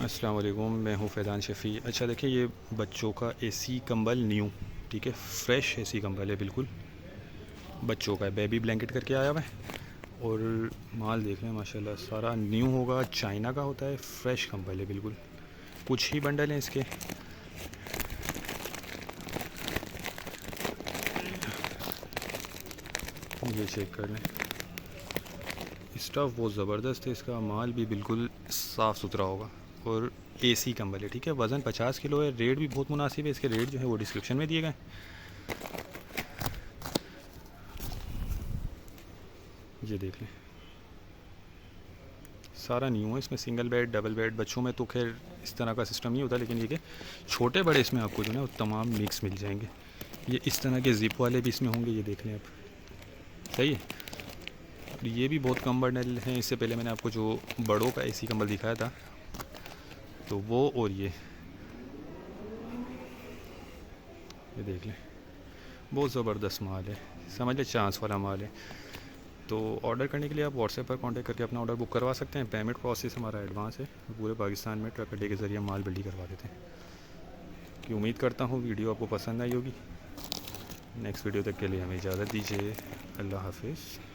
अस्सलाम वालेकुम, मैं हूँ फैज़ान शफ़ी। अच्छा देखिए, ये बच्चों का एसी कंबल न्यू, ठीक है, फ्रेश एसी कंबल है, बिल्कुल बच्चों का है, बेबी ब्लैंकेट करके आया हुआ है। और माल देख लें माशाल्लाह, सारा न्यू होगा, चाइना का होता है, फ्रेश कंबल है बिल्कुल। कुछ ही बंडल हैं इसके। ये चेक कर लें, स्टफ़ बहुत ज़बरदस्त है, इसका माल भी बिल्कुल साफ़ सुथरा होगा। और एसी कंबल है, ठीक है, वज़न 50 किलो है, रेट भी बहुत मुनासिब है। इसके रेट जो है वो डिस्क्रिप्शन में दिए गए। ये देख लें, सारा न्यू है। इसमें सिंगल बेड, डबल बेड, बच्चों में तो खैर इस तरह का सिस्टम नहीं होता, लेकिन ये कि छोटे बड़े इसमें आपको जो है वो तमाम मिक्स मिल जाएंगे। ये इस तरह के ज़िप वाले भी इसमें होंगे, ये देख लें आप, सही है। और ये भी बहुत कम बंडल हैं। इससे पहले मैंने आपको जो बड़ों का एसी कंबल दिखाया था, तो वो और ये देख लें, बहुत ज़बरदस्त माल है, समझ लें चांस वाला माल है। तो ऑर्डर करने के लिए आप व्हाट्सएप पर कांटेक्ट करके अपना ऑर्डर बुक करवा सकते हैं। पेमेंट प्रोसेस हमारा एडवांस है। पूरे पाकिस्तान में ट्रक अड्डे के ज़रिए माल बिल्डी करवा देते हैं। कि उम्मीद करता हूँ वीडियो आपको पसंद आई होगी। नेक्स्ट वीडियो तक के लिए हमें इजाज़त दीजिए। अल्लाह हाफिज़।